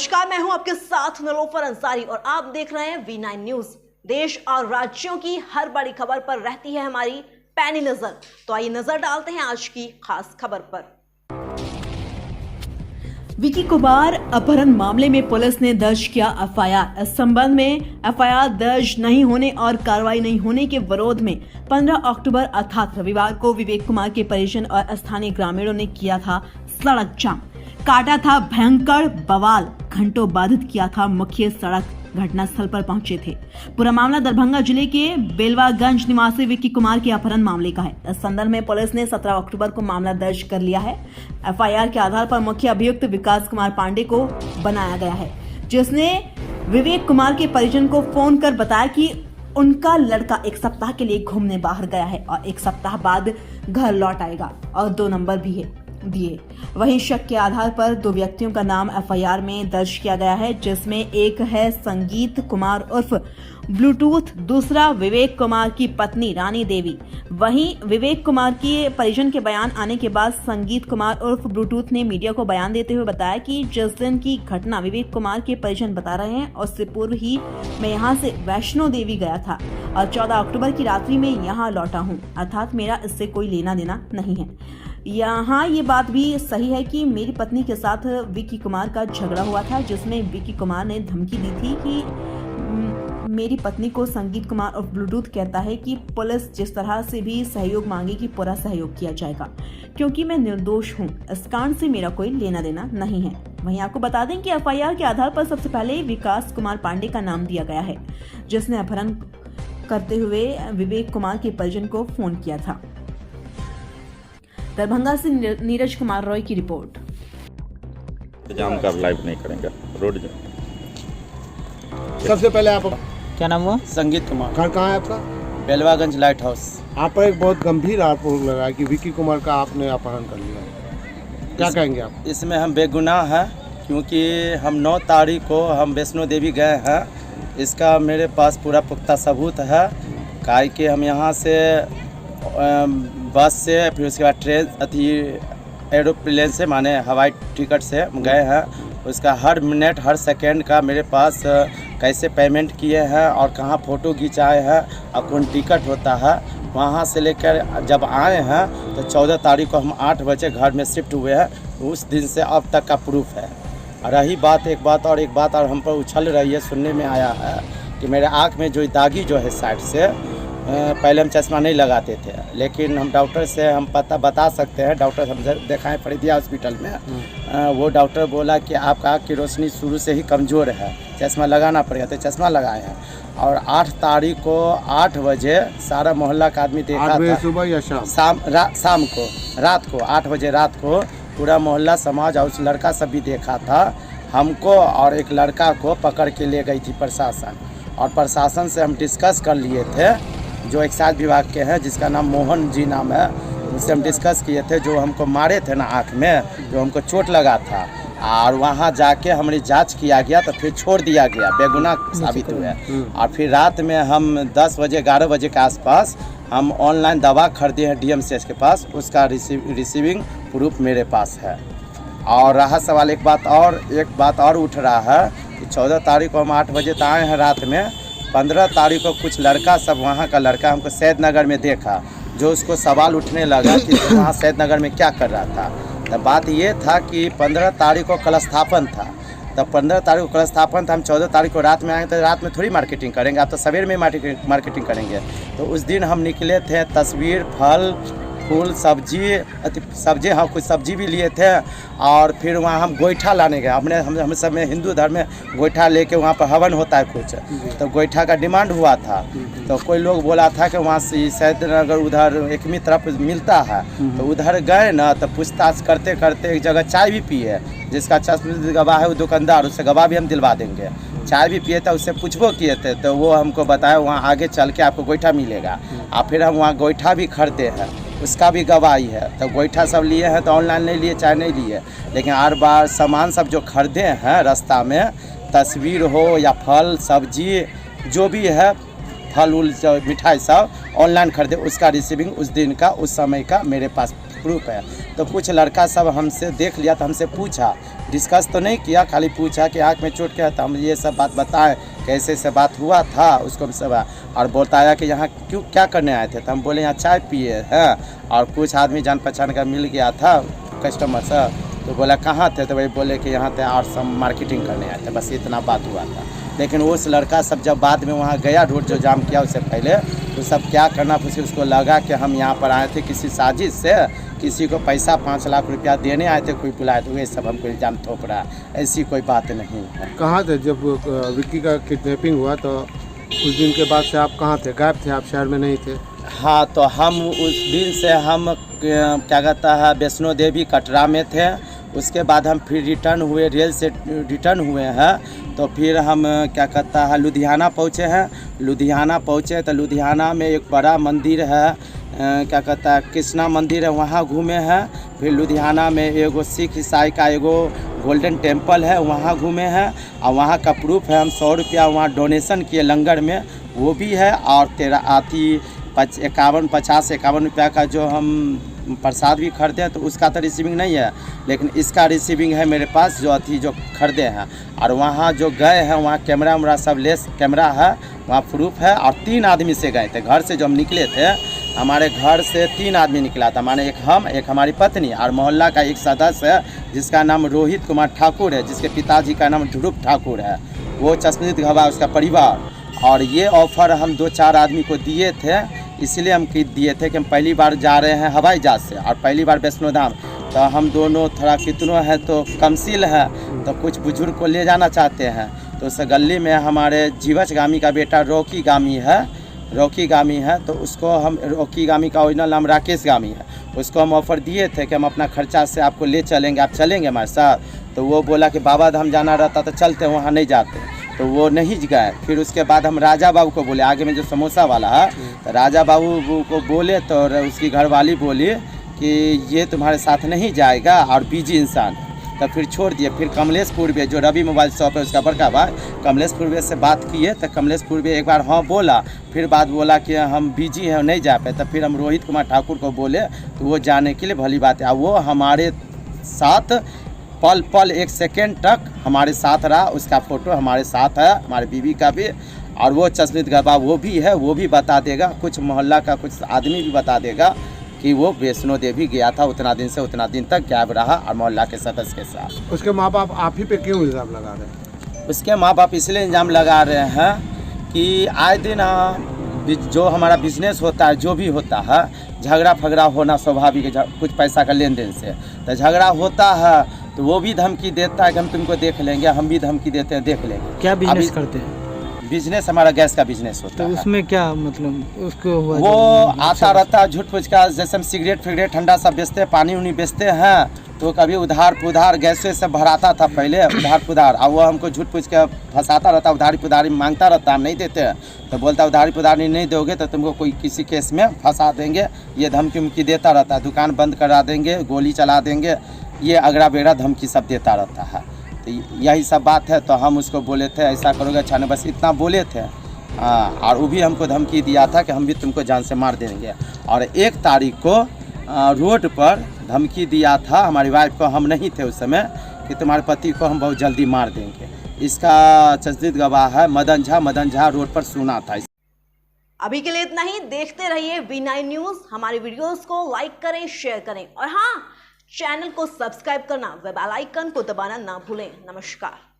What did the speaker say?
नमस्कार, मैं हूं आपके साथ निलोफर अंसारी और आप देख रहे हैं V9 न्यूज। देश और राज्यों की हर बड़ी खबर पर रहती है हमारी पैनी नजर। तो आइए नजर डालते हैं आज की खास खबर पर। विकी कुमार अपहरण मामले में पुलिस ने दर्ज किया एफआईआर। इस संबंध में एफआईआर दर्ज नहीं होने और कार्रवाई नहीं होने के विरोध में 15 अक्टूबर अर्थात रविवार को विवेक कुमार के परिजन और स्थानीय ग्रामीणों ने किया था सड़क जाम, काटा था भयंकर बवाल, घंटों बाधित किया था मुख्य सड़क, घटनास्थल पर पहुंचे थे। पूरा मामला दरभंगा जिले के बेलवागंज निवासी विक्की कुमार के अपहरण मामले का है। इस संदर्भ में पुलिस ने 17 अक्टूबर को मामला दर्ज कर लिया है। एफआईआर के आधार पर मुख्य अभियुक्त विकास कुमार पांडे को बनाया गया है, जिसने विवेक कुमार के परिजन को फोन कर बताया कि उनका लड़का एक सप्ताह के लिए घूमने बाहर गया है और एक सप्ताह बाद घर लौट आएगा और 2 नंबर भी है दिए। वहीं शक के आधार पर 2 व्यक्तियों का नाम एफआईआर में दर्ज किया गया है, जिसमें एक है संगीत कुमार उर्फ ब्लूटूथ, दूसरा विवेक कुमार की पत्नी रानी देवी। वहीं विवेक कुमार के परिजन के बयान आने के बाद संगीत कुमार उर्फ ब्लूटूथ ने मीडिया को बयान देते हुए बताया कि जिस दिन की घटना विवेक कुमार के परिजन बता रहे हैं, उससे पूर्व ही मैं यहाँ से वैष्णो देवी गया था और 14 अक्टूबर की रात्रि में यहाँ लौटा हूँ, अर्थात मेरा इससे कोई लेना देना नहीं है। यहाँ ये बात भी सही है कि मेरी पत्नी के साथ विक्की कुमार का झगड़ा हुआ था, जिसमें विक्की कुमार ने धमकी दी थी कि मेरी पत्नी को संगीत कुमार और ब्लूटूथ कहता है कि पुलिस जिस तरह से भी सहयोग मांगेगी पूरा सहयोग किया जाएगा, क्योंकि मैं निर्दोष हूँ, इस कांड से मेरा कोई लेना देना नहीं है। वहीं आपको बता दें कि एफआईआर के आधार पर सबसे पहले विकास कुमार पांडे का नाम दिया गया है, जिसने अपहरण करते हुए विवेक कुमार के परिजन को फोन किया था। दरभंगा से नीरज कुमार रॉय की रिपोर्ट। जाम का लाइव नहीं करेंगे, रोड जाम। सबसे पहले आप क्या नाम हुआ? संगीत कुमार। घर कहाँ है आपका? Belwaganj light house. आप पर एक बहुत गंभीर आरोप लगा है कि विक्की कुमार का आपने अपहरण कर लिया है, क्या कहेंगे आप? इसमें हम बेगुनाह हैं, क्योंकि हम 9 तारीख को हम वैष्णो देवी गए हैं। इसका मेरे पास पूरा पुख्ता सबूत है। काहे कि हम यहाँ से बस से, फिर उसके बाद ट्रेन एरोप्लेन से, माने हवाई टिकट से गए हैं। उसका हर मिनट हर सेकंड का मेरे पास कैसे पेमेंट किए हैं और कहाँ फ़ोटो खिंचाए हैं और कौन टिकट होता है। वहाँ से लेकर जब आए हैं तो 14 तारीख को हम 8 बजे घर में शिफ्ट हुए हैं। उस दिन से अब तक का प्रूफ है। रही बात एक बात और हम पर उछल रही है, सुनने में आया है कि मेरे आँख में जो दागी जो है साइड से, पहले हम चश्मा नहीं लगाते थे, लेकिन हम डॉक्टर से हम बता सकते हैं। डॉक्टर हमसे दिखाएं फरीदिया हॉस्पिटल में, वो डॉक्टर बोला कि आपका आँख की रोशनी शुरू से ही कमज़ोर है, चश्मा लगाना पड़ेगा, तो चश्मा लगाए हैं। और 8 तारीख को 8 बजे सारा मोहल्ला का आदमी देखा था। सुबह या शाम? शाम को, रात को 8 बजे रात को पूरा मोहल्ला समाज और उस लड़का सब भी देखा था। हमको और एक लड़का को पकड़ के ले गई थी प्रशासन, और प्रशासन से हम डिस्कस कर लिए थे, जो एक्साइज विभाग के हैं, जिसका नाम मोहन जी नाम है, उससे हम डिस्कस किए थे। जो हमको मारे थे ना आँख में, जो हमको चोट लगा था, और वहाँ जाके हमारी जांच किया गया तो फिर छोड़ दिया गया, बेगुनाह साबित हुए। और फिर रात में हम 10 बजे 11 बजे के आसपास हम ऑनलाइन दवा खरीदे हैं DMCH के पास, उसका रिसीविंग प्रूफ मेरे पास है। और रहा सवाल एक बात और उठ रहा है कि 14 तारीख को हम 8 बजे तो आए हैं रात में। 15 तारीख को कुछ लड़का सब, वहाँ का लड़का हमको सैदनगर में देखा, जो उसको सवाल उठने लगा कि वहाँ सैदनगर में क्या कर रहा था। तो बात ये था कि 15 तारीख को कलस्थापन था, तब 15 तारीख को कलस्थापन था। हम 14 तारीख को रात में आए, तो रात में थोड़ी मार्केटिंग करेंगे, आप तो सवेर में मार्केटिंग करेंगे। तो उस दिन हम निकले थे, तस्वीर, फल, फूल, सब्जी, हाँ कुछ सब्जी भी लिए थे। और फिर वहाँ हम गोईठा लाने गए। हम सब में हिंदू धर्म में गोईठा लेके वहाँ पर हवन होता है कुछ, तो गोईठा का डिमांड हुआ था। तो कोई लोग बोला था कि वहाँ से सैदनगर उधर एकमी तरफ मिलता है, तो उधर गए ना, तो पूछताछ करते करते एक जगह चाय भी पिए, जिसका चश्मे गवाह है वो दुकानदार, उससे गवाह भी हम दिलवा देंगे। चाय भी पिए थे, उससे पूछबो किए थे, तो वो हमको बताया वहाँ आगे चल के आपको गोईठा मिलेगा। और फिर हम वहाँ गोईठा भी खरीदे हैं, उसका भी गवाही है। तो गोईठा सब लिए हैं, तो ऑनलाइन नहीं लिए, चाहे नहीं लिए, लेकिन हर बार सामान सब जो खरीदे हैं रास्ता में, तस्वीर हो या फल सब्जी जो भी है, फल उल मिठाई सब ऑनलाइन खरीदे, उसका रिसीविंग उस दिन का उस समय का मेरे पास प्रूफ है। तो कुछ लड़का सब हमसे देख लिया, तो हमसे पूछा डिस्कस तो नहीं किया, खाली पूछा कि आँख में चोट क्या है, तो हम ये सब बात बताएं कैसे से बात हुआ था उसको हम सब, और बताया कि यहाँ क्यों क्या करने आए थे, तो हम बोले यहाँ चाय पिए हैं, और कुछ आदमी जान पहचान का मिल गया था कस्टमर से, तो बोला कहाँ थे, तो वही बोले कि यहाँ थे और सब मार्केटिंग करने आए थे, बस इतना बात हुआ था। लेकिन उस लड़का सब जब बाद में वहाँ गया, रोड जो जाम किया उससे पहले, तो सब क्या करना फिर उसको लगा कि हम यहाँ पर आए थे किसी साजिश से, किसी को पैसा 5 लाख रुपया देने आए थे, कोई बुलाए, तो ये सब हमको इल्ज़ाम थोप रहा है, ऐसी कोई बात नहीं है। कहाँ थे जब विक्की का किडनैपिंग हुआ, तो उस दिन के बाद से आप कहाँ थे? गायब थे, आप शहर में नहीं थे? हाँ, तो हम उस दिन से हम क्या कहता है वैष्णो देवी कटरा में थे, उसके बाद हम फिर रिटर्न हुए, रेल से रिटर्न हुए हैं, तो फिर हम क्या कहता है लुधियाना पहुँचे हैं। लुधियाना पहुँचे तो लुधियाना में एक बड़ा मंदिर है, क्या कहता है कृष्णा मंदिर है, वहाँ घूमे हैं। फिर लुधियाना में एगो सिख ईसाई का एगो गोल्डन टेम्पल है, वहाँ घूमे हैं, और वहाँ का प्रूफ है हम 100 रुपया वहाँ डोनेशन किए लंगर में, वो भी है। और 51 रुपया का जो हम प्रसाद भी खरीदे हैं, तो उसका तो रिसीविंग नहीं है, लेकिन इसका रिसीविंग है मेरे पास जो खरीदे हैं। और वहाँ जो गए हैं वहाँ कैमरा वैमरा सब लेस कैमरा है, वहाँ प्रूफ है। और 3 आदमी से गए थे, घर से जो हम निकले थे, हमारे घर से 3 आदमी निकला था, माने एक हम, एक हमारी पत्नी और मोहल्ला का एक सदस्य है जिसका नाम रोहित कुमार ठाकुर है, जिसके पिताजी का नाम ध्रुव ठाकुर है, वो चश्मदीद घबा उसका परिवार। और ये ऑफ़र हम 2-4 आदमी को दिए थे, इसलिए हम दिए थे कि हम पहली बार जा रहे हैं हवाई जहाज से और पहली बार वैष्णो धाम, तो हम दोनों थोड़ा कितनों है तो कमसील है, तो कुछ बुजुर्ग को ले जाना चाहते हैं। तो उस गली में हमारे जीवच गामी का बेटा रॉकी गामी है, तो उसको हम रॉकी गामी का ओरिजिनल नाम राकेश गामी है, उसको हम ऑफ़र दिए थे कि हम अपना खर्चा से आपको ले चलेंगे, आप चलेंगे हमारे साथ। तो वो बोला कि बाबा धाम जाना रहता तो चलते, वहाँ नहीं जाते, तो वो नहीं गए। फिर उसके बाद हम राजा बाबू को बोले, आगे में जो समोसा वाला है, तो राजा बाबू को बोले, तो उसकी घरवाली बोली कि ये तुम्हारे साथ नहीं जाएगा और बिजी इंसान, तो फिर छोड़ दिए। फिर कमलेश पूर्वे जो रवि मोबाइल शॉप है उसका बड़का भाई, कमलेश पूर्वे से बात किए, तो कमलेश पूर्वे एक बार हाँ बोला, फिर बात बोला कि हम बिजी हैं नहीं जा पाए, तो फिर हम रोहित कुमार ठाकुर को बोले, तो वो जाने के लिए भली बात है। वो हमारे साथ पल 1 सेकेंड तक हमारे साथ रहा, उसका फ़ोटो हमारे साथ है, हमारे बीवी का भी, और वो चश्मदीद घबा वो भी है, वो भी बता देगा, कुछ मोहल्ला का कुछ आदमी भी बता देगा कि वो वैष्णो देवी गया था, उतना दिन से उतना दिन तक गायब रहा और मोहल्ला के सदस्य के साथ। उसके माँ बाप आप ही पे क्यों इल्ज़ाम लगा रहे हैं? उसके माँ बाप इसलिए इल्ज़ाम लगा रहे हैं कि आए दिन जो हमारा बिजनेस होता है, जो भी होता है, झगड़ा फगड़ा होना स्वाभाविक है, कुछ पैसा का लेन देन से, तो झगड़ा होता है, तो वो भी धमकी देता है कि हम तुमको देख लेंगे, हम भी धमकी देते हैं देख लेंगे। क्या बिजनेस करते हैं? बिजनेस हमारा गैस का बिजनेस होता है। तो उसमें क्या मतलब उसको वो आता रहता है झूठ पूछ का, जैसे हम सिगरेट ठंडा सब बेचते हैं, पानी उनी बेचते हैं, तो कभी उधार पुधार गैस से भराता था पहले, उधार पुधार, और वो हमको झूठ पूछ के फंसाता रहता, उधारी पुधारी मांगता रहता, हम नहीं देते, तो बोलता उधारी पुधारी नहीं दोगे तो तुमको कोई किसी केस में फंसा देंगे, ये धमकी उमकी देता रहता है, दुकान बंद करा देंगे, गोली चला देंगे, ये अगड़ा बेगड़ा धमकी सब देता रहता है। तो यही सब बात है, तो हम उसको बोले थे ऐसा करोगे अच्छा नहीं, बस इतना बोले थे। और वो भी हमको धमकी दिया था कि हम भी तुमको जान से मार देंगे। और 1 तारीख को रोड पर धमकी दिया था हमारी वाइफ को, हम नहीं थे उस समय, कि तुम्हारे पति को हम बहुत जल्दी मार देंगे। इसका चश्मदीद गवाह है मदन झा रोड पर सुना था। अभी के लिए इतना ही, देखते रहिए V9 न्यूज़। हमारे वीडियोस को लाइक करें, शेयर करें, और हाँ, चैनल को सब्सक्राइब करना, बेल आइकन को दबाना ना भूलें। नमस्कार।